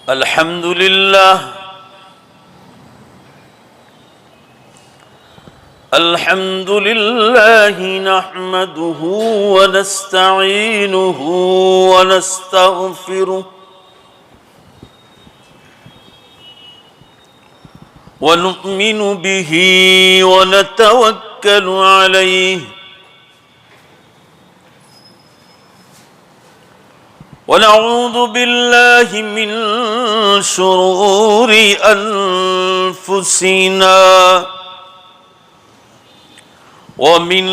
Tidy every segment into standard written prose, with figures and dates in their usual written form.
الحمد لله نحمده ونستعينه ونستغفره ونؤمن به ونتوكل عليه ونعوذ بالله من شرور أنفسنا ومن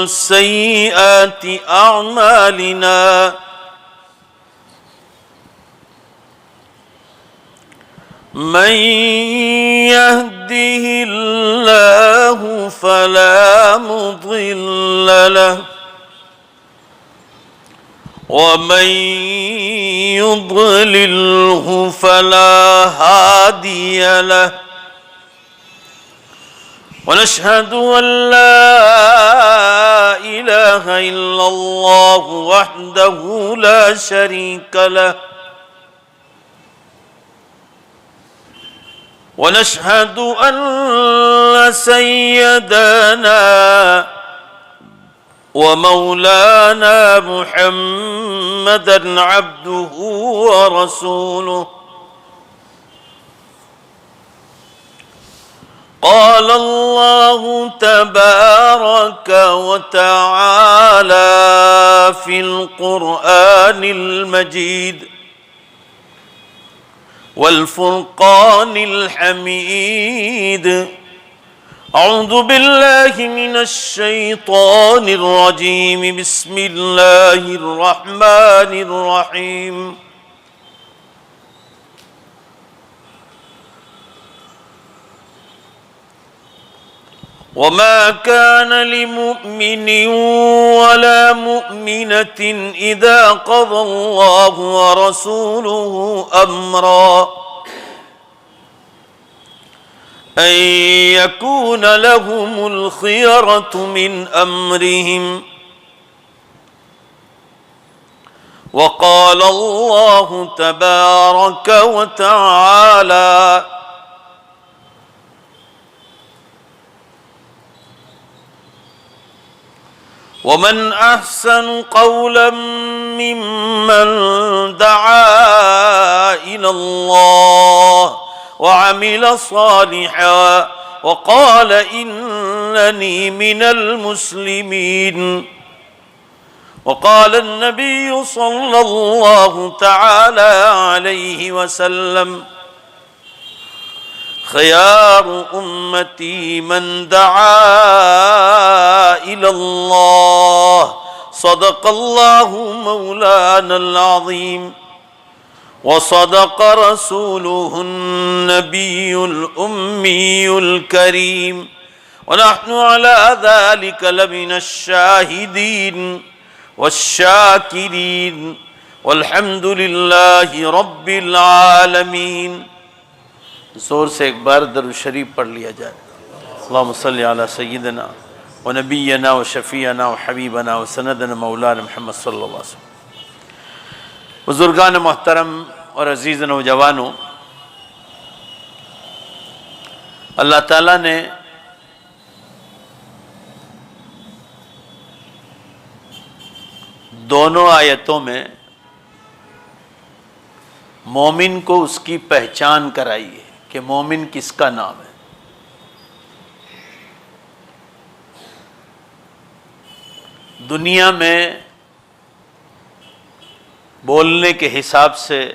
سيئات أعمالنا من يهده الله فلا مضل له ومن يضلله فلا هادي له ونشهد أن لا إله إلا الله وحده لا شريك له ونشهد أن سيدنا ومولانا محمدا عبده ورسوله قال الله تبارك وتعالى في القرآن المجيد والفرقان الحميد أعوذ بالله من الشيطان الرجيم بسم الله الرحمن الرحيم وما كان لمؤمن ولا مؤمنة إذا قضى الله ورسوله أمرا أن يكون لهم الخيرة من أمرهم وقال الله تبارك وتعالى ومن أحسن قولا ممن دعا إلى الله وعمل صالحا وقال إنني من المسلمين وقال النبي صلى الله تعالى عليه وسلم خيار أمتي من دعا إلى الله صدق الله مولانا العظيم وصدق رسوله النبي الأمي الكريم ونحن على ذلك لمن الشاهدين والشاكرين والحمد لله رب العالمين. زور سے ایک بار درود شریف پڑھ لیا جائے. اللہم صلی علی سیدنا و نبینا و شفیعنا و حبیبنا و سندنا مولانا محمد صلی اللہ علیہ وسلم. بزرگان محترم اور عزیز نوجوانوں، اللہ تعالیٰ نے دونوں آیتوں میں مومن کو اس کی پہچان کرائی ہے کہ مومن کس کا نام ہے. دنیا میں بولنے کے حساب سے،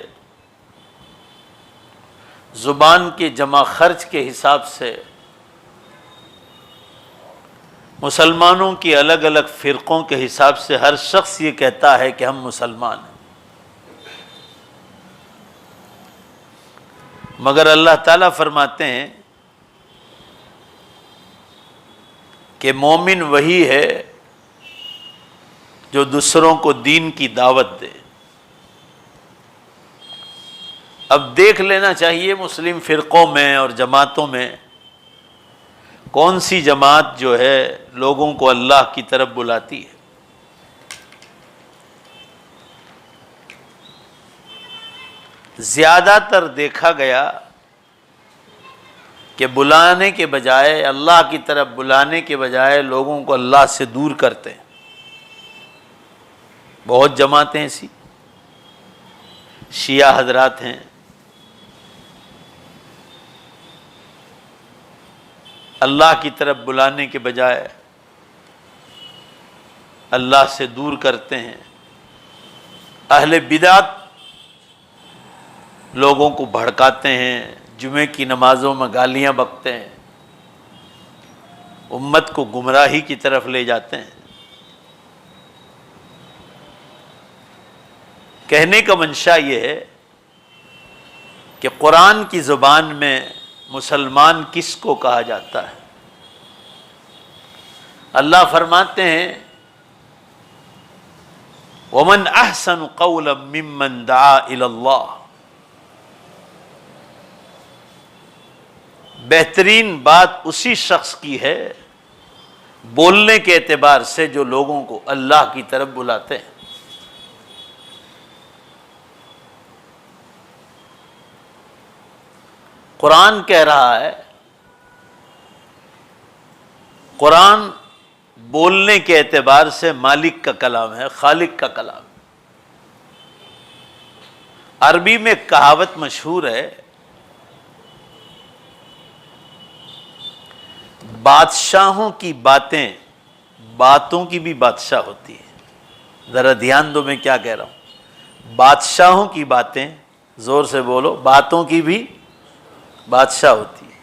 زبان کے جمع خرچ کے حساب سے مسلمانوں کی الگ الگ فرقوں کے حساب سے ہر شخص یہ کہتا ہے کہ ہم مسلمان ہیں، مگر اللہ تعالیٰ فرماتے ہیں کہ مومن وہی ہے جو دوسروں کو دین کی دعوت دے. اب دیکھ لینا چاہیے مسلم فرقوں میں اور جماعتوں میں کون سی جماعت جو ہے لوگوں کو اللہ کی طرف بلاتی ہے. زیادہ تر دیکھا گیا کہ بلانے کے بجائے، اللہ کی طرف بلانے کے بجائے لوگوں کو اللہ سے دور کرتے ہیں۔ بہت جماعتیں ایسی شیعہ حضرات ہیں، اللہ کی طرف بلانے کے بجائے اللہ سے دور کرتے ہیں۔ اہل بدعت لوگوں کو بھڑکاتے ہیں، جمعے کی نمازوں میں گالیاں بکتے ہیں، امت کو گمراہی کی طرف لے جاتے ہیں۔ کہنے کا منشا یہ ہے کہ قرآن کی زبان میں مسلمان کس کو کہا جاتا ہے؟ اللہ فرماتے ہیں وَمَنْ أَحْسَنُ قَوْلًا مِّمَّنْ دَعَا إِلَى اللَّهِ، بہترین بات اسی شخص کی ہے بولنے کے اعتبار سے جو لوگوں کو اللہ کی طرف بلاتے ہیں۔ قرآن کہہ رہا ہے، قرآن بولنے کے اعتبار سے مالک کا کلام ہے، خالق کا کلام ہے۔ عربی میں ایک کہاوت مشہور ہے، بادشاہوں کی باتیں باتوں کی بھی بادشاہ ہوتی ہے۔ ذرا دھیان دو میں کیا کہہ رہا ہوں، بادشاہوں کی باتیں، زور سے بولو، باتوں کی بھی بادشاہ ہوتی ہے۔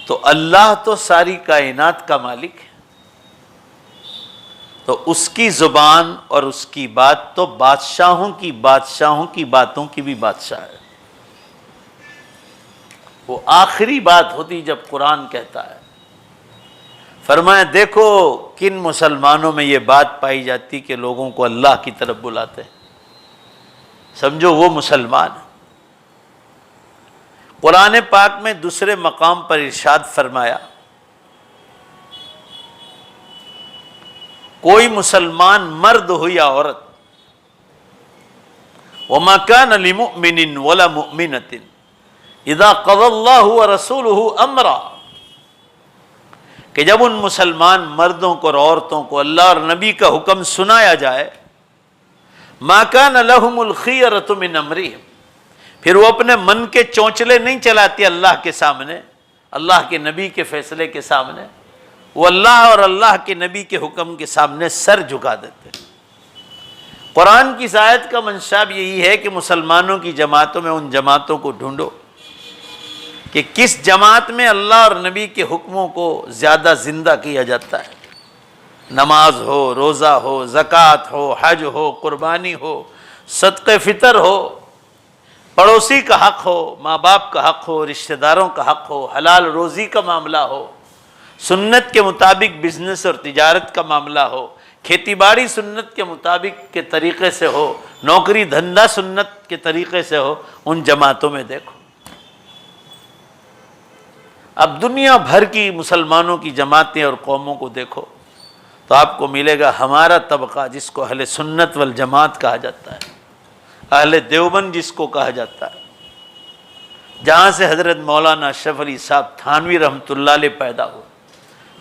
تو اللہ تو ساری کائنات کا مالک ہے، تو اس کی زبان اور اس کی بات تو بادشاہوں کی باتوں کی بھی بادشاہ ہے۔ وہ آخری بات ہوتی جب قرآن کہتا ہے، فرمایا دیکھو کن مسلمانوں میں یہ بات پائی جاتی کہ لوگوں کو اللہ کی طرف بلاتے ہیں، سمجھو وہ مسلمان ہے۔ قرآن پاک میں دوسرے مقام پر ارشاد فرمایا، کوئی مسلمان مرد ہو یا عورت، وَمَا كَانَ لِمُؤْمِنٍ وَلَا مُؤْمِنَةٍ اذا قضى اللہ ورسولہ امرا، کہ جب ان مسلمان مردوں کو اور عورتوں کو اللہ اور نبی کا حکم سنایا جائے، ما کان لہم الخیرۃ من امرہم، پھر وہ اپنے من کے چونچلے نہیں چلاتے اللہ کے سامنے، اللہ کے نبی کے فیصلے کے سامنے، وہ اللہ اور اللہ کے نبی کے حکم کے سامنے سر جھکا دیتے۔ قرآن کی اس آیت کا منشا یہی ہے کہ مسلمانوں کی جماعتوں میں ان جماعتوں کو ڈھونڈو کہ کس جماعت میں اللہ اور نبی کے حکموں کو زیادہ زندہ کیا جاتا ہے۔ نماز ہو، روزہ ہو، زکوٰۃ ہو، حج ہو، قربانی ہو، صدقہ فطر ہو، پڑوسی کا حق ہو، ماں باپ کا حق ہو، رشتہ داروں کا حق ہو، حلال روزی کا معاملہ ہو، سنت کے مطابق بزنس اور تجارت کا معاملہ ہو، کھیتی باڑی سنت کے مطابق کے طریقے سے ہو، نوکری دھندا سنت کے طریقے سے ہو، ان جماعتوں میں دیکھو۔ اب دنیا بھر کی مسلمانوں کی جماعتیں اور قوموں کو دیکھو تو آپ کو ملے گا ہمارا طبقہ جس کو اہل سنت والجماعت کہا جاتا ہے، اہل دیوبند جس کو کہا جاتا ہے، جہاں سے حضرت مولانا اشرف علی صاحب تھانوی رحمۃ اللہ علیہ پیدا ہوئے،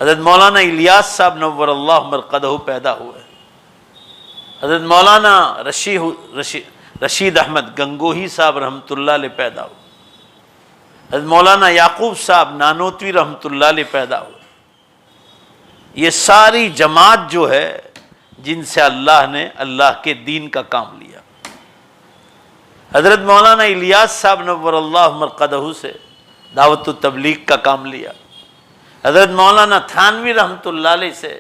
حضرت مولانا الیاس صاحب نور اللہ مرقدہ پیدا ہوئے، حضرت مولانا رشید احمد گنگوہی صاحب رحمۃ اللہ علیہ پیدا ہوئے، حضرت مولانا یعقوب صاحب نانوتوی رحمۃ اللہ علیہ پیدا ہوئے۔ یہ ساری جماعت جو ہے جن سے اللہ نے اللہ کے دین کا کام لیا۔ حضرت مولانا الیاس صاحب نور اللہ مرقدہ سے دعوت و تبلیغ کا کام لیا۔ حضرت مولانا تھانوی رحمۃ اللہ علیہ سے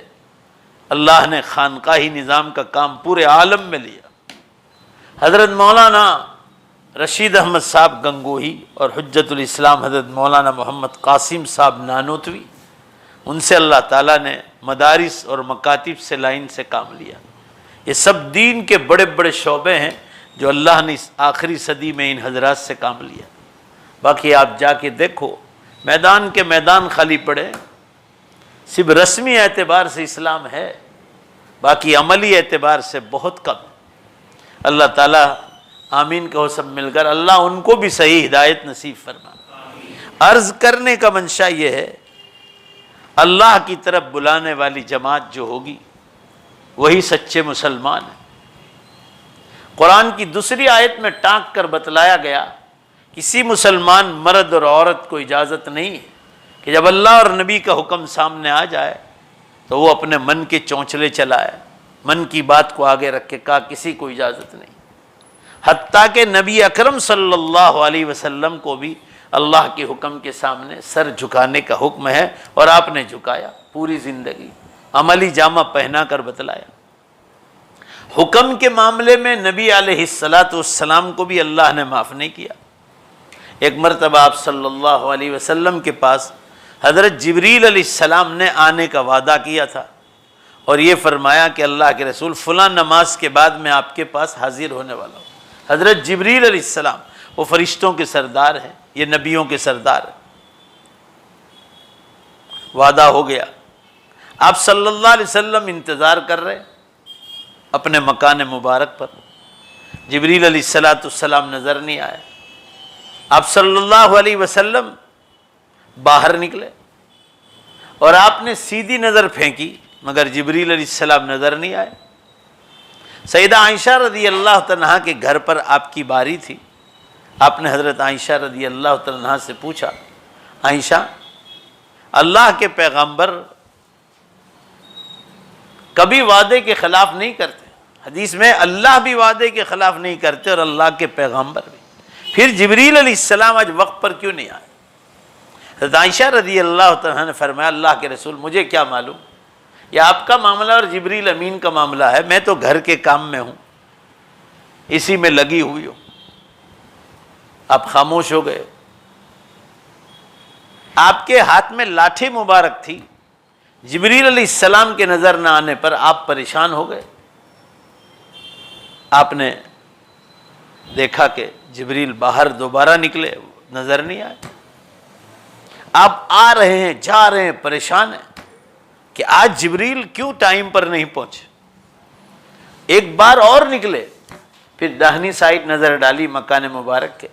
اللہ نے خانقاہی نظام کا کام پورے عالم میں لیا۔ حضرت مولانا رشید احمد صاحب گنگوہی اور حجت الاسلام حضرت مولانا محمد قاسم صاحب نانوتوی، ان سے اللہ تعالیٰ نے مدارس اور مکاتب سے لائن سے کام لیا۔ یہ سب دین کے بڑے بڑے شعبے ہیں جو اللہ نے اس آخری صدی میں ان حضرات سے کام لیا۔ باقی آپ جا کے دیکھو، میدان کے میدان خالی پڑے، صرف رسمی اعتبار سے اسلام ہے، باقی عملی اعتبار سے بہت کم۔ اللہ تعالیٰ آمین کہو سب مل کر، اللہ ان کو بھی صحیح ہدایت نصیب فرما۔ عرض کرنے کا منشا یہ ہے، اللہ کی طرف بلانے والی جماعت جو ہوگی وہی سچے مسلمان ہیں۔ قرآن کی دوسری آیت میں ٹانک کر بتلایا گیا، کسی مسلمان مرد اور عورت کو اجازت نہیں ہے کہ جب اللہ اور نبی کا حکم سامنے آ جائے تو وہ اپنے من کے چونچلے چلائے، من کی بات کو آگے رکھ کے کہا کسی کو اجازت نہیں۔ حتیٰ کہ نبی اکرم صلی اللہ علیہ وسلم کو بھی اللہ کے حکم کے سامنے سر جھکانے کا حکم ہے، اور آپ نے جھکایا، پوری زندگی عملی جامہ پہنا کر بتلایا۔ حکم کے معاملے میں نبی علیہ السلام کو بھی اللہ نے معاف نہیں کیا۔ ایک مرتبہ آپ صلی اللہ علیہ وسلم کے پاس حضرت جبریل علیہ السلام نے آنے کا وعدہ کیا تھا، اور یہ فرمایا کہ اللہ کے رسول فلاں نماز کے بعد میں آپ کے پاس حاضر ہونے والا ہوں۔ حضرت جبریل علیہ السلام وہ فرشتوں کے سردار ہیں، یہ نبیوں کے سردار ہیں۔ وعدہ ہو گیا، آپ صلی اللہ علیہ وسلم انتظار کر رہے اپنے مکان مبارک پر، جبریل علیہ السلام نظر نہیں آئے۔ آپ صلی اللہ علیہ وسلم باہر نکلے اور آپ نے سیدھی نظر پھینکی مگر جبریل علیہ السلام نظر نہیں آئے۔ سیدہ عائشہ رضی اللہ تعالیٰ عنہ کے گھر پر آپ کی باری تھی۔ آپ نے حضرت عائشہ رضی اللہ تعالیٰ عنہ سے پوچھا، عائشہ اللہ کے پیغمبر کبھی وعدے کے خلاف نہیں کرتے، حدیث میں اللہ بھی وعدے کے خلاف نہیں کرتے اور اللہ کے پیغمبر بھی، پھر جبریل علیہ السلام آج وقت پر کیوں نہیں آئے؟ حضرت عائشہ رضی اللہ تعالیٰ نے فرمایا، اللہ کے رسول مجھے کیا معلوم، یہ آپ کا معاملہ اور جبریل امین کا معاملہ ہے، میں تو گھر کے کام میں ہوں، اسی میں لگی ہوئی ہوں۔ آپ خاموش ہو گئے۔ آپ کے ہاتھ میں لاٹھی مبارک تھی، جبریل علیہ السلام کے نظر نہ آنے پر آپ پریشان ہو گئے۔ آپ نے دیکھا کہ جبریل باہر دوبارہ نکلے، نظر نہیں آئے۔ آپ آ رہے ہیں، جا رہے ہیں، پریشان ہیں کہ آج جبریل کیوں ٹائم پر نہیں پہنچے۔ ایک بار اور نکلے، پھر داہنی سائڈ نظر ڈالی مکان مبارک کے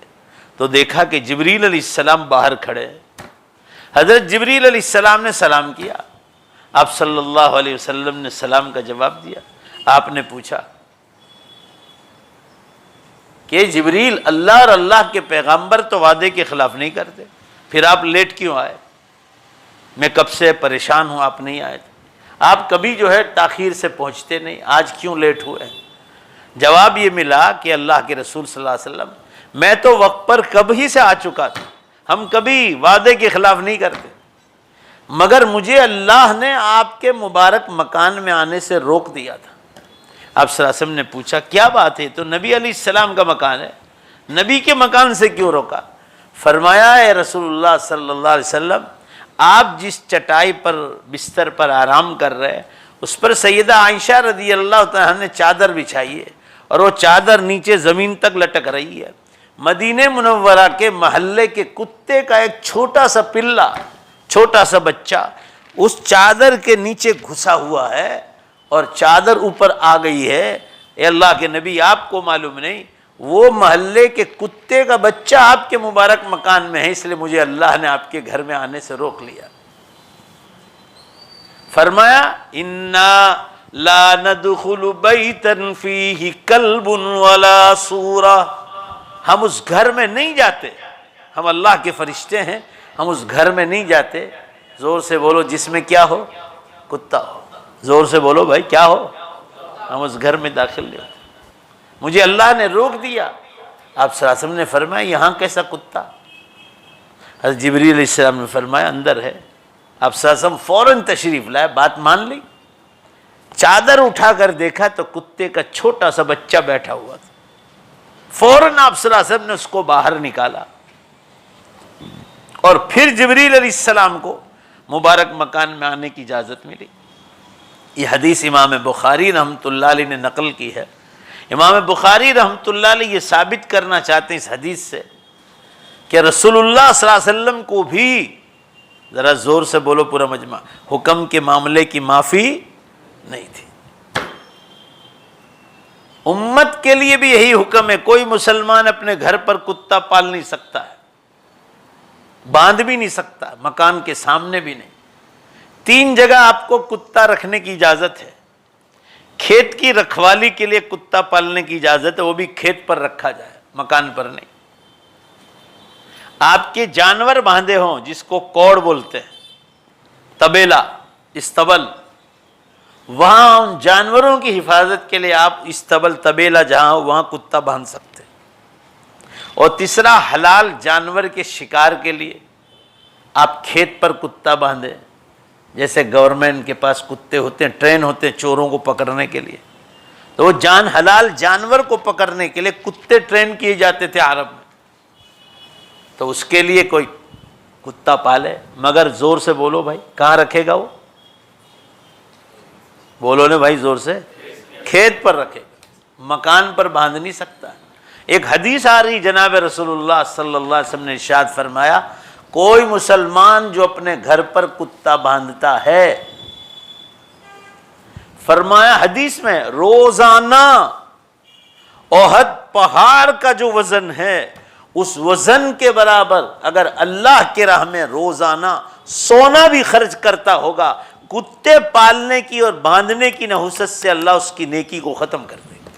تو دیکھا کہ جبریل علیہ السلام باہر کھڑے ہیں۔ حضرت جبریل علیہ السلام نے سلام کیا، آپ صلی اللہ علیہ وسلم نے سلام کا جواب دیا۔ آپ نے پوچھا کہ جبریل اللہ اور اللہ کے پیغمبر تو وعدے کے خلاف نہیں کرتے، پھر آپ لیٹ کیوں آئے؟ میں کب سے پریشان ہوں، آپ نہیں آئے تھے، آپ کبھی جو ہے تاخیر سے پہنچتے نہیں، آج کیوں لیٹ ہوئے؟ جواب یہ ملا کہ اللہ کے رسول صلی اللہ علیہ وسلم میں تو وقت پر کب ہی سے آ چکا تھا، ہم کبھی وعدے کے خلاف نہیں کرتے، مگر مجھے اللہ نے آپ کے مبارک مکان میں آنے سے روک دیا تھا۔ آپ صلی اللہ علیہ وسلم نے پوچھا کیا بات ہے؟ تو نبی علیہ السلام کا مکان ہے، نبی کے مکان سے کیوں روکا؟ فرمایا اے رسول اللہ صلی اللہ علیہ وسلم، آپ جس چٹائی پر بستر پر آرام کر رہے اس پر سیدہ عائشہ رضی اللہ تعالیٰ نے چادر بچھائی ہے اور وہ چادر نیچے زمین تک لٹک رہی ہے۔ مدینہ منورہ کے محلے کے کتے کا ایک چھوٹا سا پلہ، چھوٹا سا بچہ اس چادر کے نیچے گھسا ہوا ہے اور چادر اوپر آ گئی ہے۔ اے اللہ کے نبی آپ کو معلوم نہیں، وہ محلے کے کتے کا بچہ آپ کے مبارک مکان میں ہے، اس لیے مجھے اللہ نے آپ کے گھر میں آنے سے روک لیا۔ فرمایا انا لا ندخل بیتا فیہ کلب ولا صورہ، ہم اس گھر میں نہیں جاتے، ہم اللہ کے فرشتے ہیں، ہم اس گھر میں نہیں جاتے، زور سے بولو جس میں کیا ہو؟ کتا ہو، زور سے بولو بھائی کیا ہو؟ ہم اس گھر میں داخل نہیں ہوتے، مجھے اللہ نے روک دیا۔ آپ صلی اللہ علیہ وسلم نے فرمایا یہاں کیسا کتا؟ حضرت جبریل علیہ السلام نے فرمایا اندر ہے۔ آپ صلی اللہ علیہ وسلم فوراً تشریف لائے، بات مان لی، چادر اٹھا کر دیکھا تو کتے کا چھوٹا سا بچہ بیٹھا ہوا تھا۔ فوراً آپ صلی اللہ علیہ وسلم نے اس کو باہر نکالا اور پھر جبریل علیہ السلام کو مبارک مکان میں آنے کی اجازت ملی۔ یہ حدیث امام بخاری رحمۃ اللہ علیہ نے نقل کی ہے۔ امام بخاری رحمۃ اللہ علیہ یہ ثابت کرنا چاہتے ہیں اس حدیث سے کہ رسول اللہ صلی اللہ علیہ وسلم کو بھی، ذرا زور سے بولو پورا مجمع، حکم کے معاملے کی معافی نہیں تھی۔ امت کے لیے بھی یہی حکم ہے، کوئی مسلمان اپنے گھر پر کتا پال نہیں سکتا ہے، باندھ بھی نہیں سکتا، مکان کے سامنے بھی نہیں۔ 3 جگہ آپ کو کتا رکھنے کی اجازت ہے۔ کھیت کی رکھوالی کے لیے کتا پالنے کی اجازت ہے، وہ بھی کھیت پر رکھا جائے، مکان پر نہیں۔ آپ کے جانور باندھے ہوں، جس کو کوڑ بولتے ہیں، طبیلہ، استبل، وہاں ان جانوروں کی حفاظت کے لیے آپ استبل، طبیلہ جہاں ہو وہاں کتا باندھ سکتے ہیں۔ اور تیسرا، حلال جانور کے شکار کے لیے آپ کھیت پر کتا باندھیں، جیسے گورنمنٹ کے پاس کتے ہوتے ہیں، ٹرین ہوتے ہیں چوروں کو پکڑنے کے لیے، تو وہ حلال جانور کو پکڑنے کے لیے کتے ٹرین کیے جاتے تھے عرب میں، تو اس کے لیے کوئی کتا پالے، مگر زور سے بولو بھائی، کہاں رکھے گا وہ؟ بولو نا بھائی زور سے، کھیت پر رکھے گا، مکان پر باندھ نہیں سکتا۔ ایک حدیث آ رہی، جناب رسول اللہ صلی اللہ علیہ وسلم نے ارشاد فرمایا، کوئی مسلمان جو اپنے گھر پر کتا باندھتا ہے، فرمایا حدیث میں، روزانہ احد پہاڑ کا جو وزن ہے، اس وزن کے برابر اگر اللہ کے راہ میں روزانہ سونا بھی خرچ کرتا ہوگا، کتے پالنے کی اور باندھنے کی نحوست سے اللہ اس کی نیکی کو ختم کر دے گا۔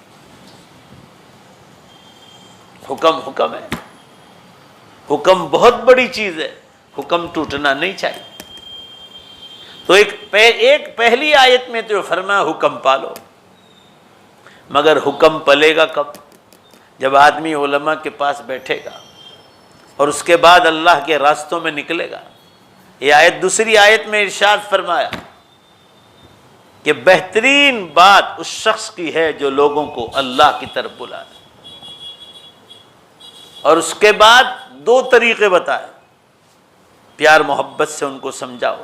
حکم ہے، حکم بہت بڑی چیز ہے، حکم ٹوٹنا نہیں چاہیے۔ تو ایک پہلی آیت میں تو فرمایا حکم پالو، مگر حکم پلے گا کب؟ جب آدمی علماء کے پاس بیٹھے گا اور اس کے بعد اللہ کے راستوں میں نکلے گا۔ یہ آیت، دوسری آیت میں ارشاد فرمایا کہ بہترین بات اس شخص کی ہے جو لوگوں کو اللہ کی طرف بلائے، اور اس کے بعد 2 طریقے بتائے، پیار محبت سے ان کو سمجھاؤ،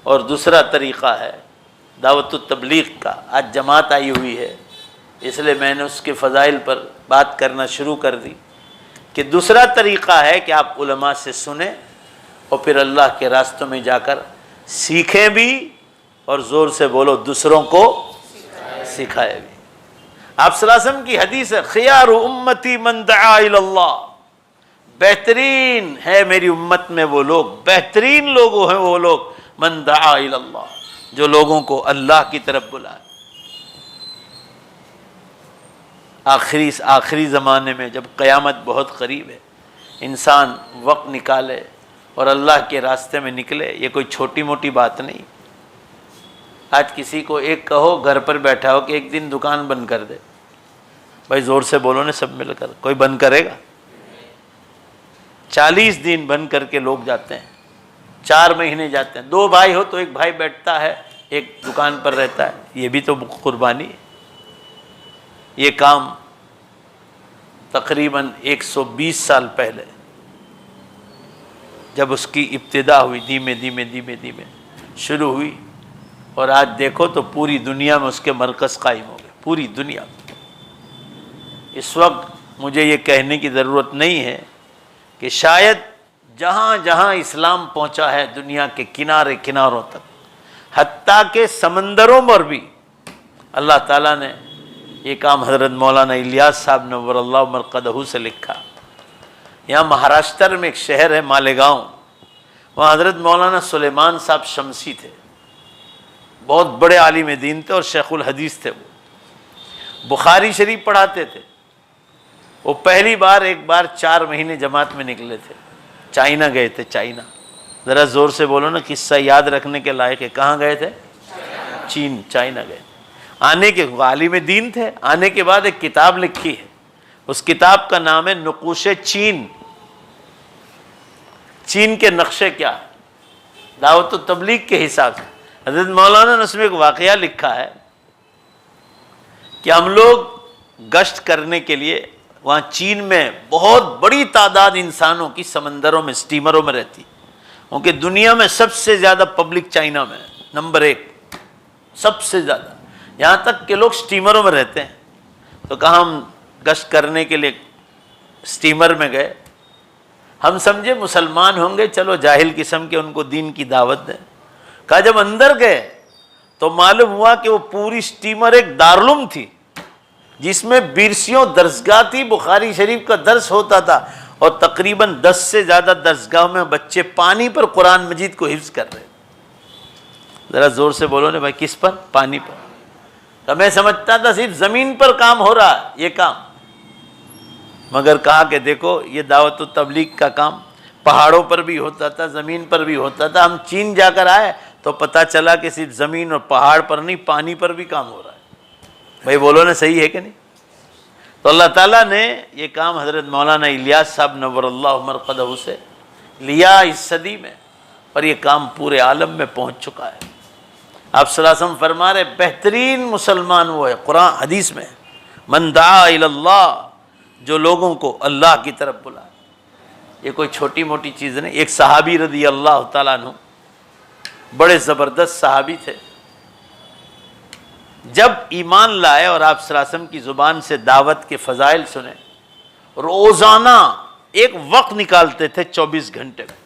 اور دوسرا طریقہ ہے دعوت التبلیغ کا۔ آج جماعت آئی ہوئی ہے، اس لیے میں نے اس کے فضائل پر بات کرنا شروع کر دی کہ دوسرا طریقہ ہے کہ آپ علماء سے سنیں اور پھر اللہ کے راستوں میں جا کر سیکھیں بھی، اور زور سے بولو دوسروں کو سکھائے بھی۔ آپ صلی اللہ علیہ وسلم کی حدیث ہے، خیار امتی من دعا الی اللہ، بہترین ہے میری امت میں وہ لوگ، بہترین لوگ ہیں وہ لوگ، من دعا الی اللہ، جو لوگوں کو اللہ کی طرف بلائے۔ آخری زمانے میں جب قیامت بہت قریب ہے، انسان وقت نکالے اور اللہ کے راستے میں نکلے، یہ کوئی چھوٹی موٹی بات نہیں۔ آج کسی کو ایک کہو گھر پر بیٹھا ہو کہ ایک دن دکان بند کر دے، بھائی زور سے بولو نا سب مل کر، کوئی بند کرے گا؟ 40 دن بند کر کے لوگ جاتے ہیں، 4 مہینے جاتے ہیں۔ 2 بھائی ہو تو ایک بھائی بیٹھتا ہے، ایک دکان پر رہتا ہے، یہ بھی تو قربانی ہے۔ یہ کام تقریباً 120 سال پہلے جب اس کی ابتدا ہوئی، دھیمے دھیمے شروع ہوئی، اور آج دیکھو تو پوری دنیا میں اس کے مرکز قائم ہو گئے، پوری دنیا میں۔ اس وقت مجھے یہ کہنے کی ضرورت نہیں ہے کہ شاید جہاں جہاں اسلام پہنچا ہے دنیا کے کناروں تک، حتیٰ کہ سمندروں پر بھی اللہ تعالیٰ نے یہ کام حضرت مولانا الیاس صاحب نور اللہ مرقدہ سے لکھا۔ یہاں مہاراشٹر میں ایک شہر ہے مالیگاؤں، وہاں حضرت مولانا سلیمان صاحب شمسی تھے، بہت بڑے عالم دین تھے اور شیخ الحدیث تھے، وہ بخاری شریف پڑھاتے تھے۔ وہ پہلی بار 4 مہینے جماعت میں نکلے تھے، چائنا گئے تھے، چائنا۔ ذرا زور سے بولو نا، قصہ یاد رکھنے کے لائق ہے۔ کہاں گئے تھے؟ چین، چائنا گئے تھے۔ آنے کے عالم دین تھے، آنے کے بعد ایک کتاب لکھی ہے، اس کتاب کا نام ہے نقوش چین۔ چین کے نقشے کیا ہے دعوت و تبلیغ کے حساب سے۔ حضرت مولانا نے اس میں ایک واقعہ لکھا ہے کہ ہم لوگ گشت کرنے کے لیے وہاں چین میں بہت بڑی تعداد انسانوں کی سمندروں میں، سٹیمروں میں رہتی، کیونکہ دنیا میں سب سے زیادہ پبلک چائنا میں نمبر 1، سب سے زیادہ، یہاں تک کہ لوگ سٹیمروں میں رہتے ہیں۔ تو کہا ہم گشت کرنے کے لیے سٹیمر میں گئے، ہم سمجھے مسلمان ہوں گے، چلو جاہل قسم کے ان کو دین کی دعوت دیں۔ کہا جب اندر گئے تو معلوم ہوا کہ وہ پوری سٹیمر ایک دارالعلوم تھی، جس میں بیرسیوں درسگاہ تھی، بخاری شریف کا درس ہوتا تھا، اور تقریباً 10 سے زیادہ درسگاہوں میں بچے پانی پر قرآن مجید کو حفظ کر رہے. ذرا زور سے بولو نا بھائی، کس پر؟ پانی پر. تو میں سمجھتا تھا صرف زمین پر کام ہو رہا ہے یہ کام، مگر کہا کہ دیکھو یہ دعوت و تبلیغ کا کام پہاڑوں پر بھی ہوتا تھا، زمین پر بھی ہوتا تھا. ہم چین جا کر آئے تو پتہ چلا کہ صرف زمین اور پہاڑ پر نہیں، پانی پر بھی کام ہو رہا ہے. بھائی بولو نا، صحیح ہے کہ نہیں؟ تو اللہ تعالیٰ نے یہ کام حضرت مولانا الیاس صاحب نور اللہ مرقدہ سے لیا اس صدی میں، اور یہ کام پورے عالم میں پہنچ چکا ہے. آپ صلی اللہ علیہ وسلم فرما رہے بہترین مسلمان وہ ہے، قرآن حدیث میں، من دعا الی اللہ، جو لوگوں کو اللہ کی طرف بلائے. یہ کوئی چھوٹی موٹی چیز نہیں. ایک صحابی رضی اللہ تعالیٰ عنہ، بڑے زبردست صحابی تھے، جب ایمان لائے اور آپ صلی اللہ علیہ وسلم کی زبان سے دعوت کے فضائل سنے، روزانہ ایک وقت نکالتے تھے 24 گھنٹے میں،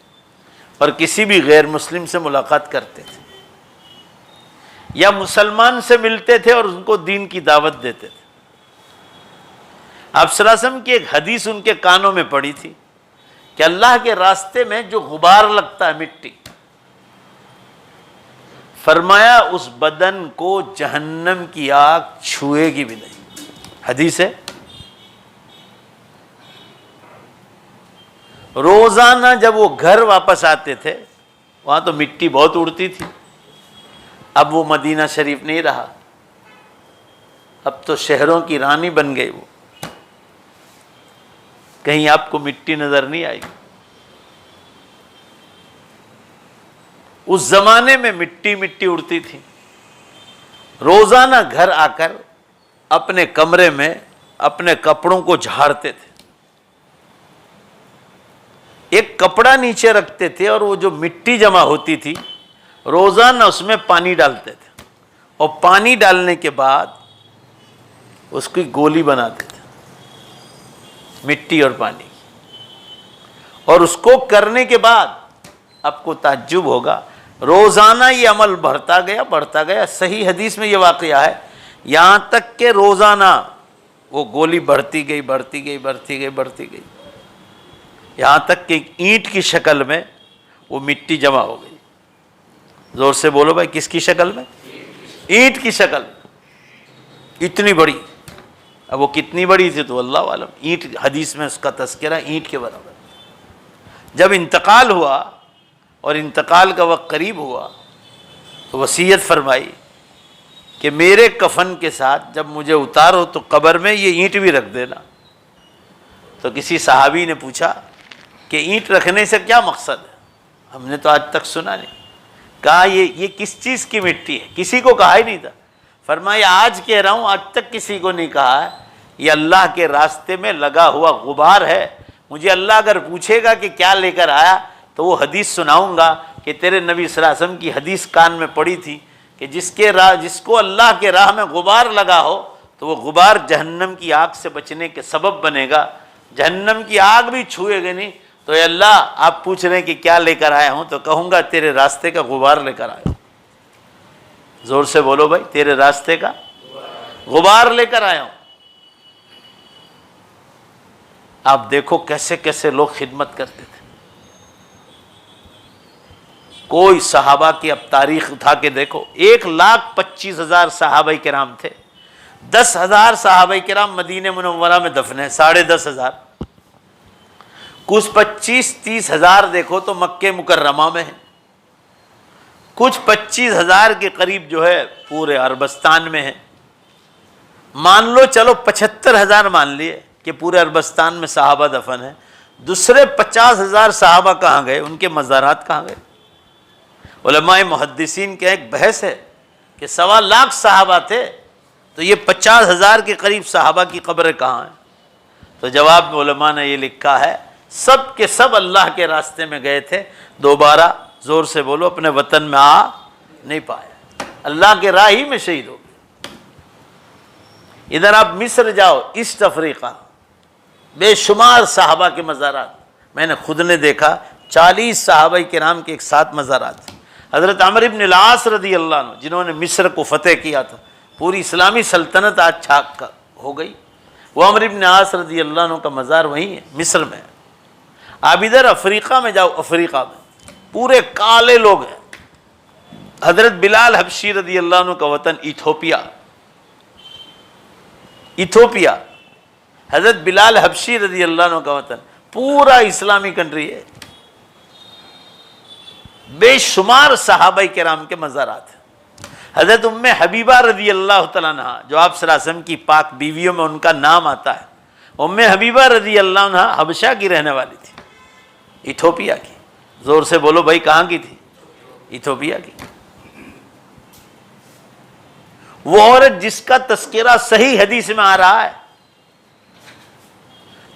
اور کسی بھی غیر مسلم سے ملاقات کرتے تھے یا مسلمان سے ملتے تھے اور ان کو دین کی دعوت دیتے تھے. آپ صلی اللہ علیہ وسلم کی ایک حدیث ان کے کانوں میں پڑی تھی کہ اللہ کے راستے میں جو غبار لگتا ہے، مٹی، فرمایا اس بدن کو جہنم کی آگ چھوئے گی بھی نہیں. حدیث ہے. روزانہ جب وہ گھر واپس آتے تھے، وہاں تو مٹی بہت اڑتی تھی. اب وہ مدینہ شریف نہیں رہا، اب تو شہروں کی رانی بن گئی. وہ کہیں آپ کو مٹی نظر نہیں آئی. اس زمانے میں مٹی مٹی اڑتی تھی. روزانہ گھر آ کر اپنے کمرے میں اپنے کپڑوں کو جھاڑتے تھے. ایک کپڑا نیچے رکھتے تھے اور وہ جو مٹی جمع ہوتی تھی روزانہ اس میں پانی ڈالتے تھے، اور پانی ڈالنے کے بعد اس کی گولی بناتے تھے مٹی اور پانی کی. اور اس کو کرنے کے بعد آپ کو تعجب ہوگا، روزانہ یہ عمل بڑھتا گیا. صحیح حدیث میں یہ واقعہ ہے، یہاں تک کہ روزانہ وہ گولی بڑھتی گئی، یہاں تک کہ اینٹ کی شکل میں وہ مٹی جمع ہو گئی. زور سے بولو بھائی، کس کی شکل میں؟ اینٹ کی شکل، اتنی بڑی. اب وہ کتنی بڑی تھی تو اللہ عالم. اینٹ، حدیث میں اس کا تذکرہ اینٹ کے برابر. جب انتقال ہوا اور انتقال کا وقت قریب ہوا تو وصیت فرمائی کہ میرے کفن کے ساتھ جب مجھے اتارو تو قبر میں یہ اینٹ بھی رکھ دینا. تو کسی صحابی نے پوچھا کہ اینٹ رکھنے سے کیا مقصد ہے؟ ہم نے تو آج تک سنا نہیں. کہا یہ کس چیز کی مٹی ہے؟ کسی کو کہا ہی نہیں تھا. فرمایا آج کہہ رہا ہوں، آج تک کسی کو نہیں کہا ہے. یہ اللہ کے راستے میں لگا ہوا غبار ہے. مجھے اللہ اگر پوچھے گا کہ کیا لے کر آیا تو وہ حدیث سناؤں گا کہ تیرے نبی صلی اللہ علیہ وسلم کی حدیث کان میں پڑی تھی کہ جس کو اللہ کے راہ میں غبار لگا ہو تو وہ غبار جہنم کی آگ سے بچنے کے سبب بنے گا. جہنم کی آگ بھی چھوئے گا نہیں. تو اے اللہ، آپ پوچھ رہے ہیں کہ کیا لے کر آیا ہوں، تو کہوں گا تیرے راستے کا غبار لے کر آیا ہوں. زور سے بولو بھائی، تیرے راستے کا غبار لے کر آیا ہوں. آپ دیکھو کیسے کیسے لوگ خدمت کرتے تھے. کوئی صحابہ کی اب تاریخ اٹھا کے دیکھو، 1,25,000 صحابہ کرام تھے. 10,000 صحابہ کرام مدینہ منورہ میں دفن ہیں، 10,500. کچھ 25-30 ہزار دیکھو تو مکہ مکرمہ میں ہیں. کچھ 25,000 کے قریب جو ہے پورے عربستان میں ہیں. مان لو چلو 75,000 مان لیے کہ پورے عربستان میں صحابہ دفن ہیں. دوسرے 50,000 صحابہ کہاں گئے؟ ان کے مزارات کہاں گئے؟ علماء محدثین کا ایک بحث ہے کہ 1.25 صحابہ تھے تو یہ 50,000 کے قریب صحابہ کی قبریں کہاں ہیں؟ تو جواب میں علماء نے یہ لکھا ہے سب کے سب اللہ کے راستے میں گئے تھے، دوبارہ زور سے بولو اپنے وطن میں آ نہیں پائے، اللہ کے راہ ہی میں شہید ہو گئے. ادھر آپ مصر جاؤ، ایسٹ افریقہ، بے شمار صحابہ کے مزارات. میں نے خود نے دیکھا 40 صحابہ کرام کے ایک ساتھ مزارات. حضرت عمرو بن العاص رضی اللہ عنہ جنہوں نے مصر کو فتح کیا تھا، پوری اسلامی سلطنت آج چھاک ہو گئی. وہ عمرو بن عاص رضی اللہ عنہ کا مزار وہیں ہے مصر میں. آپ ادھر افریقہ میں جاؤ، افریقہ میں پورے کالے لوگ ہیں. حضرت بلال حبشی رضی اللہ عنہ کا وطن ایتھوپیا. حضرت بلال حبشی رضی اللہ عنہ کا وطن پورا اسلامی کنٹری ہے. بے شمار صحابہ کرام کے مزارات ہیں. حضرت ام حبیبہ رضی اللہ تعالیٰ عنہ جو آپ صلی اللہ علیہ وسلم کی پاک بیویوں میں ان کا نام آتا ہے، ام حبیبہ رضی اللہ عنہ حبشہ کی رہنے والی تھی، ایتھوپیا کی. زور سے بولو بھائی، کہاں کی تھی؟ ایتھوپیا کی. وہ عورت جس کا تذکرہ صحیح حدیث میں آ رہا ہے،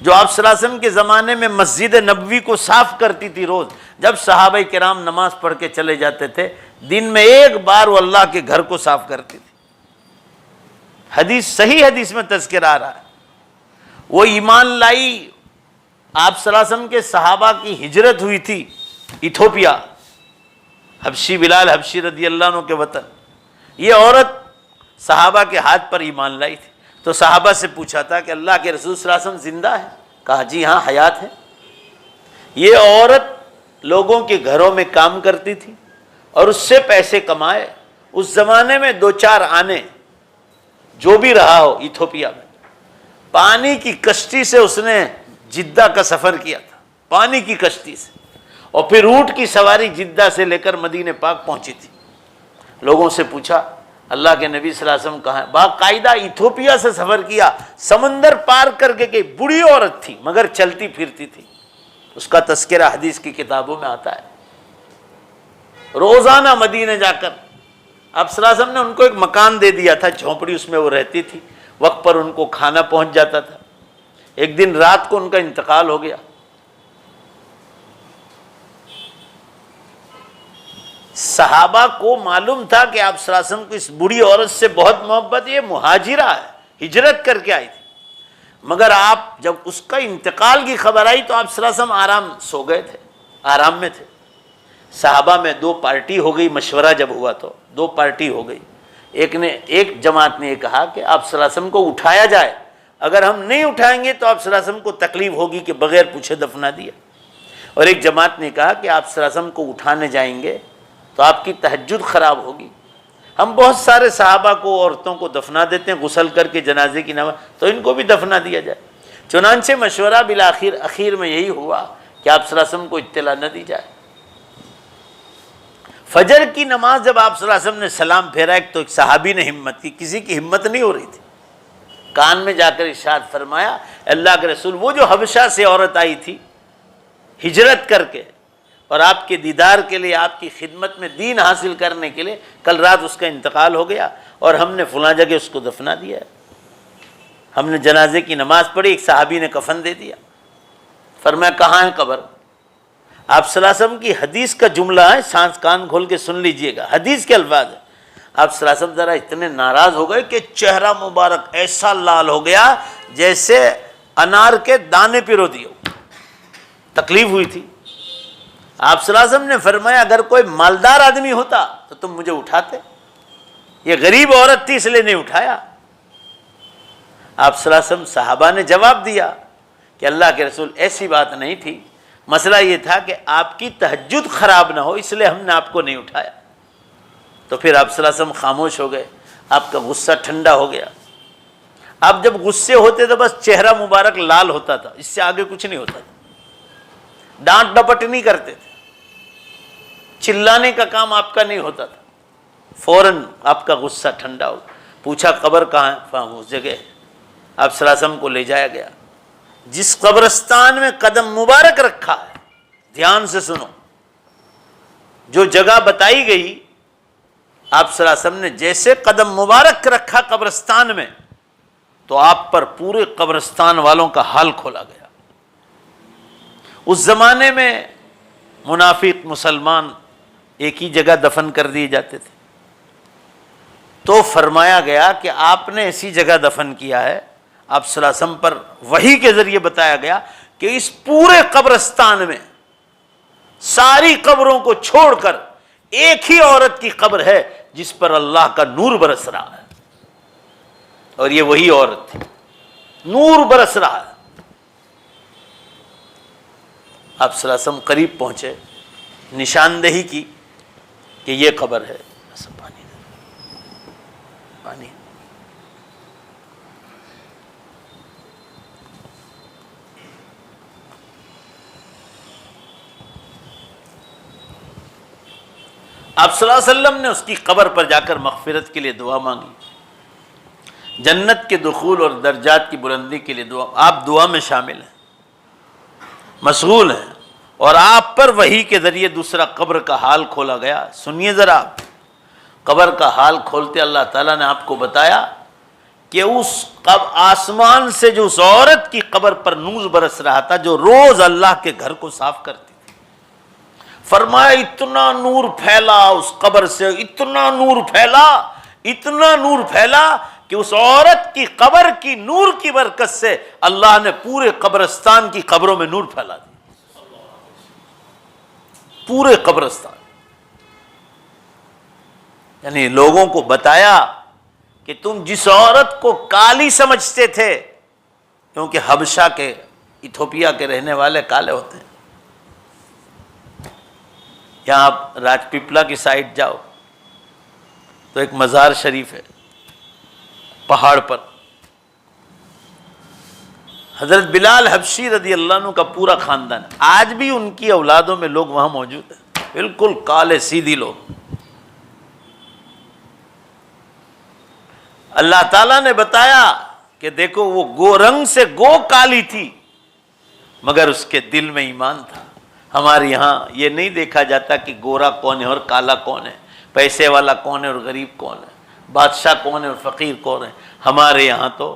جو آپ صلی اللہ علیہ وسلم کے زمانے میں مسجد نبوی کو صاف کرتی تھی. روز جب صحابہ کرام نماز پڑھ کے چلے جاتے تھے، دن میں ایک بار وہ اللہ کے گھر کو صاف کرتی تھی. حدیث صحیح حدیث میں تذکرہ آ رہا ہے. وہ ایمان لائی. آپ صلی اللہ علیہ وسلم کے صحابہ کی ہجرت ہوئی تھی ایتھوپیا، حبشی بلال حبشی رضی اللہ عنہ کے وطن. یہ عورت صحابہ کے ہاتھ پر ایمان لائی تھی. تو صحابہ سے پوچھا تھا کہ اللہ کے رسول صلی اللہ علیہ وسلم زندہ ہے؟ کہا جی ہاں، حیات ہے. یہ عورت لوگوں کے گھروں میں کام کرتی تھی اور اس سے پیسے کمائے. اس زمانے میں 2-4 آنے جو بھی رہا ہو ایتھوپیا میں، پانی کی کشتی سے اس نے جدہ کا سفر کیا تھا، پانی کی کشتی سے، اور پھر اونٹ کی سواری جدہ سے لے کر مدینہ پاک پہنچی تھی. لوگوں سے پوچھا اللہ کے نبی صلی اللہ علیہ وسلم کہاں ہے؟ باقاعدہ ایتھوپیا سے سفر کیا، سمندر پار کر کے گئی. بوڑھی عورت تھی مگر چلتی پھرتی تھی. اس کا تذکرہ حدیث کی کتابوں میں آتا ہے. روزانہ مدینہ جا کر آپ صلی اللہ علیہ وسلم نے ان کو ایک مکان دے دیا تھا، جھونپڑی، اس میں وہ رہتی تھی. وقت پر ان کو کھانا پہنچ جاتا تھا. ایک دن رات کو ان کا انتقال ہو گیا. صحابہ کو معلوم تھا کہ آپ صلی اللہ علیہ وسلم کو اس بوڑھی عورت سے بہت محبت، یہ مہاجرہ ہے، ہجرت کر کے آئی تھی. مگر آپ جب اس کا انتقال کی خبر آئی تو آپ صلی اللہ علیہ وسلم سو گئے تھے، آرام میں تھے. صحابہ میں 2 پارٹی ہو گئی. مشورہ جب ہوا تو 2 پارٹی ہو گئی. ایک جماعت نے یہ کہا کہ آپ صلی اللہ علیہ وسلم کو اٹھایا جائے، اگر ہم نہیں اٹھائیں گے تو آپ صلی اللہ علیہ وسلم کو تکلیف ہوگی کہ بغیر پوچھے دفنا دیا. اور ایک جماعت نے کہا کہ آپ صلی اللہ علیہ وسلم کو اٹھانے جائیں گے تو آپ کی تہجد خراب ہوگی. ہم بہت سارے صحابہ کو، عورتوں کو دفنا دیتے ہیں غسل کر کے جنازے کی نماز، تو ان کو بھی دفنا دیا جائے. چنانچہ مشورہ بالآخر اخیر میں یہی ہوا کہ آپ صلی اللہ علیہ وسلم کو اطلاع نہ دی جائے. فجر کی نماز جب آپ صلی اللہ علیہ وسلم نے سلام پھیرا، ایک صحابی نے ہمت کی، کسی کی ہمت نہیں ہو رہی تھی. کان میں جا کر ارشاد فرمایا اللہ کے رسول، وہ جو حبشہ سے عورت آئی تھی ہجرت کر کے اور آپ کے دیدار کے لیے، آپ کی خدمت میں دین حاصل کرنے کے لیے، کل رات اس کا انتقال ہو گیا اور ہم نے فلاں جگہ اس کو دفنا دیا ہے. ہم نے جنازے کی نماز پڑھی، ایک صحابی نے کفن دے دیا. فرمایا کہاں ہے قبر؟ آپ صلی اللہ علیہ وسلم کی حدیث کا جملہ ہے، سانس کان کھول کے سن لیجئے گا، حدیث کے الفاظ ہیں. آپ صلی اللہ علیہ وسلم ذرا اتنے ناراض ہو گئے کہ چہرہ مبارک ایسا لال ہو گیا جیسے انار کے دانے پرو دیے. تکلیف ہوئی تھی. آپ صلی اللہ علیہ وسلم نے فرمایا اگر کوئی مالدار آدمی ہوتا تو تم مجھے اٹھاتے، یہ غریب عورت تھی اس لیے نہیں اٹھایا. آپ صلی اللہ علیہ وسلم، صحابہ نے جواب دیا کہ اللہ کے رسول ایسی بات نہیں تھی، مسئلہ یہ تھا کہ آپ کی تہجد خراب نہ ہو اس لیے ہم نے آپ کو نہیں اٹھایا. تو پھر آپ صلی اللہ علیہ وسلم خاموش ہو گئے. آپ کا غصہ ٹھنڈا ہو گیا. آپ جب غصے ہوتے تو بس چہرہ مبارک لال ہوتا تھا، اس سے آگے کچھ نہیں ہوتا تھا. ڈانٹ ڈپٹ نہیں کرتے تھے، چلانے کا کام آپ کا نہیں ہوتا تھا. فوراً آپ کا غصہ ٹھنڈا ہو. پوچھا قبر کہاں ہے؟ فہم اس جگہ. آپ صلی اللہ علیہ وسلم کو لے جایا گیا. جس قبرستان میں قدم مبارک رکھا ہے، دھیان سے سنو، جو جگہ بتائی گئی، آپ صلی اللہ علیہ وسلم نے جیسے قدم مبارک رکھا قبرستان میں تو آپ پر پورے قبرستان والوں کا حال کھولا گیا. اس زمانے میں منافق مسلمان ایک ہی جگہ دفن کر دیے جاتے تھے. تو فرمایا گیا کہ آپ نے ایسی جگہ دفن کیا ہے. آپ صلی اللہ علیہ وسلم پر وحی کے ذریعے بتایا گیا کہ اس پورے قبرستان میں ساری قبروں کو چھوڑ کر ایک ہی عورت کی قبر ہے جس پر اللہ کا نور برس رہا ہے، اور یہ وہی عورت تھی. نور برس رہا ہے. آپ صلی اللہ علیہ وسلم قریب پہنچے, نشاندہی کی کہ یہ قبر ہے. پانی پانی. آپ صلی اللہ علیہ وسلم نے اس کی قبر پر جا کر مغفرت کے لیے دعا مانگی, جنت کے دخول اور درجات کی بلندی کے لیے دعا. آپ دعا میں شامل ہیں, مشغول ہیں, اور آپ پر وحی کے ذریعے دوسرا قبر کا حال کھولا گیا. سنیے ذرا, قبر کا حال کھولتے اللہ تعالیٰ نے آپ کو بتایا کہ اس آسمان سے جو اس عورت کی قبر پر نور برس رہا تھا, جو روز اللہ کے گھر کو صاف کرتی تھی, فرمایا اتنا نور پھیلا اس قبر سے, اتنا نور پھیلا, اتنا نور پھیلا کہ اس عورت کی قبر کی نور کی برکت سے اللہ نے پورے قبرستان کی قبروں میں نور پھیلا دیا. پورے قبرستان, یعنی لوگوں کو بتایا کہ تم جس عورت کو کالی سمجھتے تھے, کیونکہ حبشہ کے, ایتھوپیا کے رہنے والے کالے ہوتے ہیں. یہاں آپ راج پیپلا کی سائڈ جاؤ تو ایک مزار شریف ہے پہاڑ پر, حضرت بلال حبشی رضی اللہ عنہ کا پورا خاندان, آج بھی ان کی اولادوں میں لوگ وہاں موجود ہیں, بالکل کالے سیدھی لوگ. اللہ تعالیٰ نے بتایا کہ دیکھو وہ گو رنگ سے گو کالی تھی مگر اس کے دل میں ایمان تھا. ہمارے یہاں یہ نہیں دیکھا جاتا کہ گورا کون ہے اور کالا کون ہے, پیسے والا کون ہے اور غریب کون ہے, بادشاہ کون ہے اور فقیر کون ہے. ہمارے یہاں تو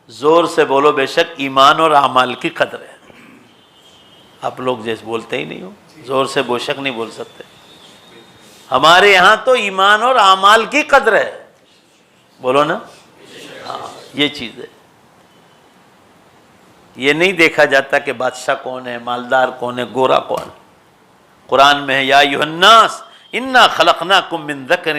زور سے بولو بے شک ایمان اور اعمال کی قدر ہے. آپ لوگ جیسے بولتے ہی نہیں ہو, زور سے بے شک نہیں بول سکتے. ہمارے یہاں تو ایمان اور اعمال کی قدر ہے, بولو نا. ہاں یہ چیز ہے, یہ نہیں دیکھا جاتا کہ بادشاہ کون ہے, مالدار کون ہے, گورا کون ہے. قرآن میں ہے یا ایھا الناس انا خلقناکم من ذکر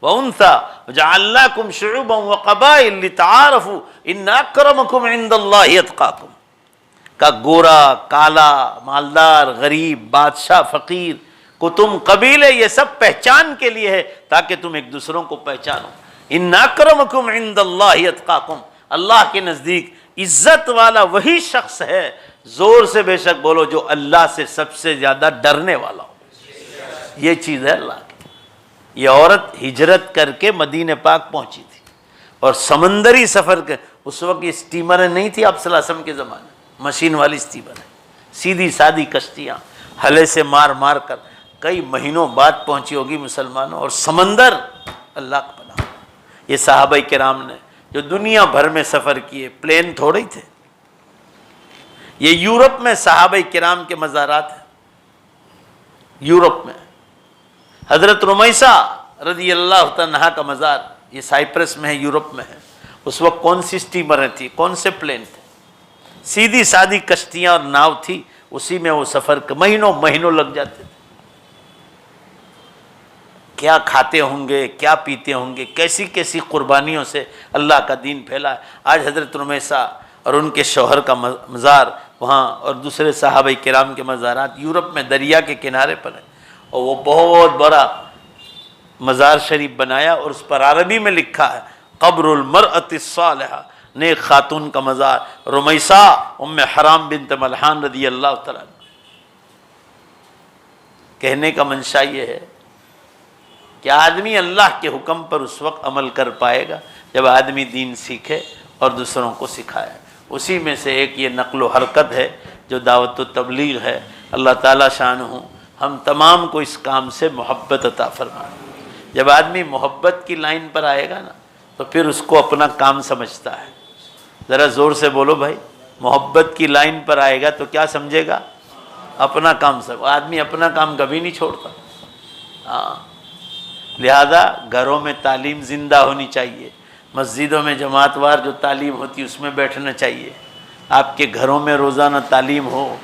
وانثی وجعلناکم شعوبا وقبائل لتعارفوا ان اکرمکم عند اللہ اتقاکم. کا گورا, کالا, مالدار, غریب, بادشاہ, فقیر کو تم قبیلے یہ سب پہچان کے لیے ہے تاکہ تم ایک دوسروں کو پہچانو. ان اکرمکم عند اللہ اتقاکم, اللہ کے نزدیک عزت والا وہی شخص ہے, زور سے بے شک بولو, جو اللہ سے سب سے زیادہ ڈرنے والا ہو. یہ چیز ہے اللہ کی. یہ عورت ہجرت کر کے مدینہ پاک پہنچی تھی اور سمندری سفر کے, اس وقت یہ اسٹیمریں نہیں تھی آپ صلی اللہ علیہ وسلم کے زمانے, مشین والی اسٹیمر ہے, سیدھی سادھی کشتیاں ہلے سے مار مار کر کئی مہینوں بعد پہنچی ہوگی مسلمانوں. اور سمندر اللہ کا پناہ. یہ صحابہ کرام نے جو دنیا بھر میں سفر کیے, پلین تھوڑے ہی تھے. یہ یورپ میں صحابہ کرام کے مزارات ہیں. یورپ میں حضرت رمیسہ رضی اللہ عنہا کا مزار یہ سائپرس میں ہے, یورپ میں ہے. اس وقت کون سی اسٹیمریں تھیں, کون سے پلین تھے, سیدھی سادھی کشتیاں اور ناؤ تھی, اسی میں وہ سفر مہینوں مہینوں لگ جاتے تھے. کیا کھاتے ہوں گے, کیا پیتے ہوں گے, کیسی کیسی قربانیوں سے اللہ کا دین پھیلا ہے. آج حضرت رمیسہ اور ان کے شوہر کا مزار وہاں اور دوسرے صحابہ کرام کے مزارات یورپ میں دریا کے کنارے پر ہیں. اور وہ بہت بڑا مزار شریف بنایا اور اس پر عربی میں لکھا ہے قبر المرأة الصالحہ, نیک خاتون کا مزار, رمیسہ ام حرام بنت ملحان رضی اللہ تعالیٰ. کہنے کا منشا یہ ہے کہ آدمی اللہ کے حکم پر اس وقت عمل کر پائے گا جب آدمی دین سیکھے اور دوسروں کو سکھائے. اسی میں سے ایک یہ نقل و حرکت ہے جو دعوت و تبلیغ ہے. اللہ تعالیٰ شانہ ہم تمام کو اس کام سے محبت عطا فرمائے. جب آدمی محبت کی لائن پر آئے گا نا تو پھر اس کو اپنا کام سمجھتا ہے. ذرا زور سے بولو بھائی, محبت کی لائن پر آئے گا تو کیا سمجھے گا, اپنا کام. سب آدمی اپنا کام کبھی نہیں چھوڑتا. ہاں, لہذا گھروں میں تعلیم زندہ ہونی چاہیے, مسجدوں میں جماعت وار جو تعلیم ہوتی ہے اس میں بیٹھنا چاہیے. آپ کے گھروں میں روزانہ تعلیم ہو,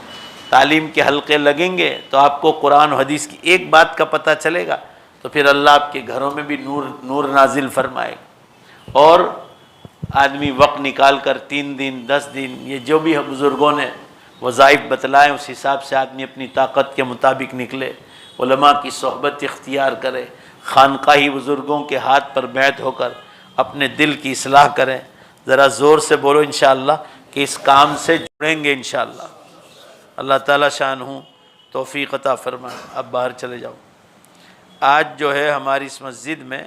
تعلیم کے حلقے لگیں گے تو آپ کو قرآن و حدیث کی ایک بات کا پتہ چلے گا, تو پھر اللہ آپ کے گھروں میں بھی نور نازل فرمائے گا. اور آدمی وقت نکال کر 3 دن 10 دن یہ جو بھی بزرگوں نے وظائف بتلائے اس حساب سے آدمی اپنی طاقت کے مطابق نکلے، علماء کی صحبت اختیار کرے، خانقاہی بزرگوں کے ہاتھ پر بیعت ہو کر اپنے دل کی اصلاح کریں۔ ذرا زور سے بولو انشاءاللہ کہ اس کام سے جڑیں گے انشاءاللہ۔ اللہ تعالیٰ شان ہوں توفیق عطا فرمائے۔ اب باہر چلے جاؤ۔ آج جو ہے ہماری اس مسجد میں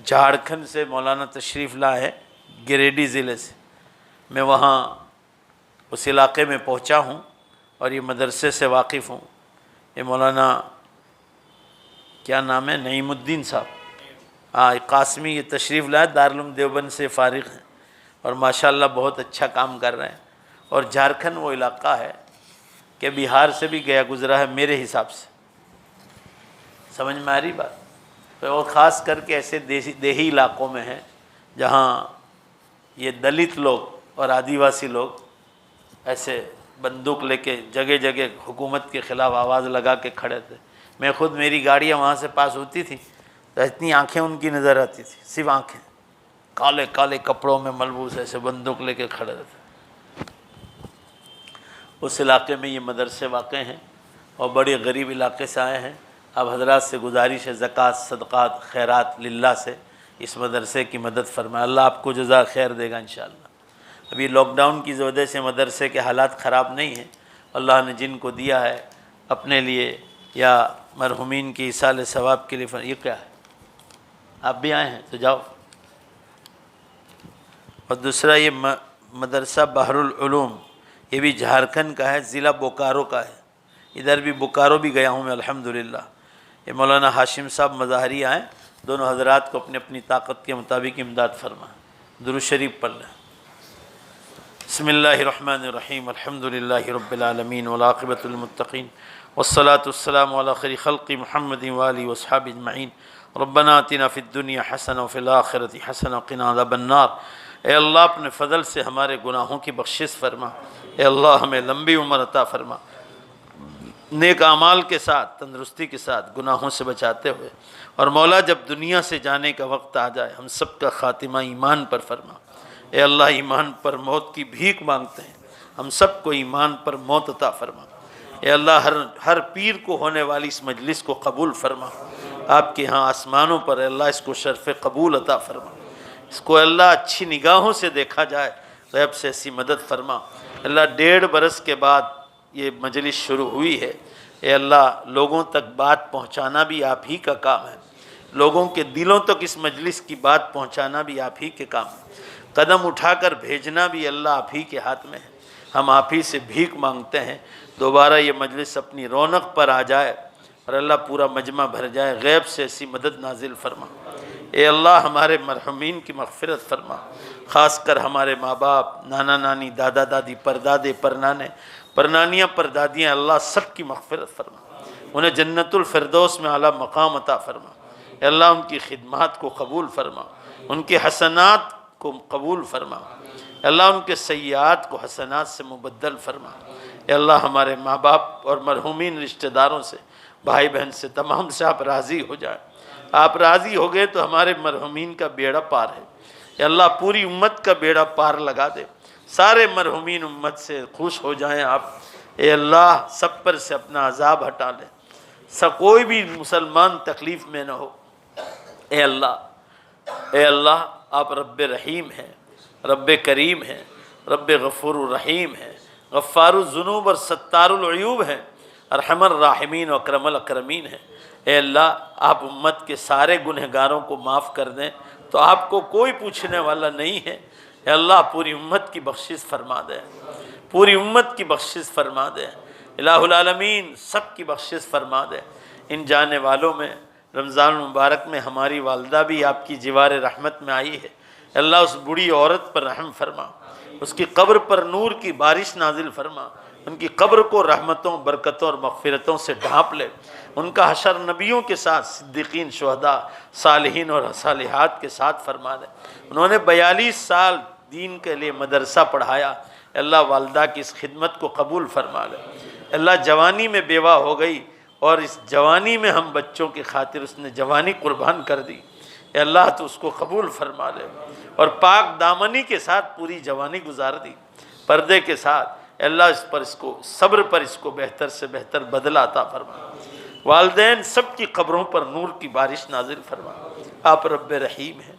جھارکھنڈ سے مولانا تشریف لائے ہے، گریڈی ضلع سے۔ میں وہاں اس علاقے میں پہنچا ہوں اور یہ مدرسے سے واقف ہوں۔ یہ مولانا کیا نام ہے، نعیم الدین صاحب قاسمی، یہ تشریف لائے، دارالعلوم دیوبند سے فارغ ہیں اور ماشاءاللہ بہت اچھا کام کر رہے ہیں۔ اور جھارکھنڈ وہ علاقہ ہے کہ بہار سے بھی گیا گزرا ہے میرے حساب سے، سمجھ میں آ رہی بات؟ تو وہ خاص کر کے ایسے دیہی علاقوں میں ہیں جہاں یہ دلت لوگ اور آدیواسی لوگ ایسے بندوق لے کے جگہ جگہ حکومت کے خلاف آواز لگا کے کھڑے تھے۔ میں خود، میری گاڑیاں وہاں سے پاس ہوتی تھی تو اتنی آنکھیں ان کی نظر آتی تھی، صرف آنکھیں، کالے کالے کپڑوں میں ملبوس ایسے بندوق لے کے کھڑے تھے۔ اس علاقے میں یہ مدرسے واقع ہیں اور بڑے غریب علاقے سے آئے ہیں۔ اب حضرات سے گزارش ہے زکوٰۃ، صدقات، خیرات للہ سے اس مدرسے کی مدد فرمائے، اللہ آپ کو جزا خیر دے گا انشاءاللہ۔ ابھی لاک ڈاؤن کی وجہ سے مدرسے کے حالات خراب نہیں ہیں، اللہ نے جن کو دیا ہے اپنے لیے یا مرحومین کی ایصال ثواب کے لیے۔ یہ کیا ہے؟ آپ بھی آئے ہیں تو جاؤ۔ اور دوسرا یہ مدرسہ بحر العلوم، یہ بھی جھارکھنڈ کا ہے، ضلع بوکارو کا ہے۔ ادھر بھی بوکارو بھی گیا ہوں میں الحمدللہ۔ یہ مولانا ہاشم صاحب مظاہری آئیں، دونوں حضرات کو اپنی اپنی طاقت کے مطابق امداد فرمائیں۔ درود شریف پڑھ لیں۔ بسم اللہ الرحمن الرحیم، الحمدللہ رب العالمین والعاقبۃ للمتقین والصلاة والسلام علی خیر خلق محمد وآلہ واصحابہ اجمعین۔ ربنا آتنا فی الدنیا حسنہ وفی الآخرۃ حسنہ وقنا عذاب النار۔ اے اللہ اپنے فضل سے ہمارے گناہوں کی بخشش فرما، اے اللہ ہمیں لمبی عمر عطا فرما، نیک اعمال کے ساتھ، تندرستی کے ساتھ، گناہوں سے بچاتے ہوئے۔ اور مولا جب دنیا سے جانے کا وقت آ جائے ہم سب کا خاتمہ ایمان پر فرما۔ اے اللہ ایمان پر موت کی بھیک مانگتے ہیں، ہم سب کو ایمان پر موت عطا فرما۔ اے اللہ ہر پیر کو ہونے والی اس مجلس کو قبول فرما، آپ کے ہاں آسمانوں پر اے اللہ اس کو شرف قبول عطا فرما، اس کو اللہ اچھی نگاہوں سے دیکھا جائے، غیب سے ایسی مدد فرما۔ اللہ 1.5 برس کے بعد یہ مجلس شروع ہوئی ہے، اے اللہ لوگوں تک بات پہنچانا بھی آپ ہی کا کام ہے، لوگوں کے دلوں تک اس مجلس کی بات پہنچانا بھی آپ ہی کے کام ہے، قدم اٹھا کر بھیجنا بھی اللہ آپ ہی کے ہاتھ میں ہے۔ ہم آپ ہی سے بھیک مانگتے ہیں دوبارہ یہ مجلس اپنی رونق پر آ جائے اور اللہ پورا مجمع بھر جائے، غیب سے ایسی مدد نازل فرما۔ اے اللہ ہمارے مرحومین کی مغفرت فرما، خاص کر ہمارے ماں باپ، نانا نانی، دادا دادی، پردادے، پرنانے، پرنانیاں، پردادیاں، اللہ سب کی مغفرت فرما، انہیں جنت الفردوس میں اعلیٰ مقام عطا فرما۔ اے اللہ ان کی خدمات کو قبول فرما، ان کے حسنات کو قبول فرما، اے اللہ ان کے سیئات کو حسنات سے مبدل فرما۔ اے اللہ ہمارے ماں باپ اور مرحومین رشتہ داروں سے، بھائی بہن سے، تمام سے آپ راضی ہو جائیں۔ آپ راضی ہو گئے تو ہمارے مرحومین کا بیڑا پار ہے۔ اے اللہ پوری امت کا بیڑا پار لگا دے، سارے مرحومین امت سے خوش ہو جائیں آپ۔ اے اللہ سب پر سے اپنا عذاب ہٹا لیں، کوئی بھی مسلمان تکلیف میں نہ ہو۔ اے اللہ آپ رب رحیم ہیں، رب کریم ہیں، رب غفور الرحیم ہیں، غفار الذنوب اور ستار العیوب ہیں، ارحم الراحمین و اکرم الاکرمین ہیں۔ اے اللہ آپ امت کے سارے گنہگاروں کو معاف کر دیں تو آپ کو کوئی پوچھنے والا نہیں ہے۔ اے اللہ پوری امت کی بخشش فرما دیں، پوری امت کی بخشش فرما دیں، الہ العالمین سب کی بخشش فرما دیں۔ ان جانے والوں میں رمضان المبارک میں ہماری والدہ بھی آپ کی جوار رحمت میں آئی ہے، اللہ اس بوڑھی عورت پر رحم فرما، اس کی قبر پر نور کی بارش نازل فرما، ان کی قبر کو رحمتوں، برکتوں اور مغفرتوں سے ڈھانپ لے، ان کا حشر نبیوں کے ساتھ، صدیقین، شہداء، صالحین اور صالحات کے ساتھ فرما دے۔ انہوں نے 42 سال دین کے لیے مدرسہ پڑھایا، اللہ والدہ کی اس خدمت کو قبول فرما لے۔ اللہ جوانی میں بیوہ ہو گئی اور اس جوانی میں ہم بچوں کی خاطر اس نے جوانی قربان کر دی، اے اللہ تو اس کو قبول فرما لے، اور پاک دامنی کے ساتھ پوری جوانی گزار دی پردے کے ساتھ، اے اللہ اس کو صبر پر اس کو بہتر سے بہتر بدلہ عطا فرما۔ والدین سب کی قبروں پر نور کی بارش نازل فرما۔ آپ رب رحیم ہیں،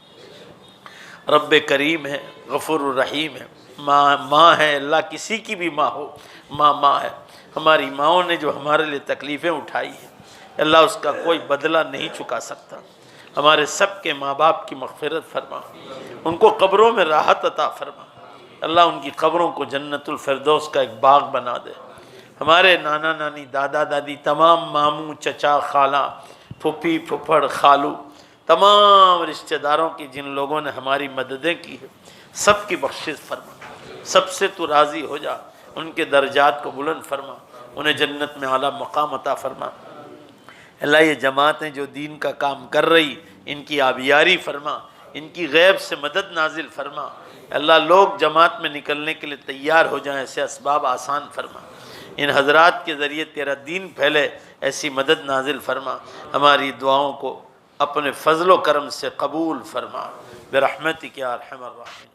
رب کریم ہے، غفور الرحیم ہے۔ ماں ہے، اللہ کسی کی بھی ماں ہو، ماں ہے۔ ہماری ماؤں نے جو ہمارے لیے تکلیفیں اٹھائی ہیں اللہ اس کا کوئی بدلہ نہیں چکا سکتا۔ ہمارے سب کے ماں باپ کی مغفرت فرما، ان کو قبروں میں راحت عطا فرما۔ اللہ ان کی قبروں کو جنت الفردوس کا ایک باغ بنا دے۔ ہمارے نانا نانی، دادا دادی، تمام ماموں، چچا، خالہ، پھوپھی، پھوپھڑ، خالو، تمام رشتہ داروں کی جن لوگوں نے ہماری مددیں کی ہیں سب کی بخشش فرما، سب سے تو راضی ہو جا، ان کے درجات کو بلند فرما، انہیں جنت میں اعلیٰ مقام عطا فرما۔ اللہ یہ جماعتیں جو دین کا کام کر رہی ان کی آبیاری فرما، ان کی غیب سے مدد نازل فرما۔ اللہ لوگ جماعت میں نکلنے کے لیے تیار ہو جائیں، ایسے اسباب آسان فرما۔ ان حضرات کے ذریعے تیرا دین پھیلے، ایسی مدد نازل فرما۔ ہماری دعاؤں کو اپنے فضل و کرم سے قبول فرما، برحمتک یا ارحم الراحمین۔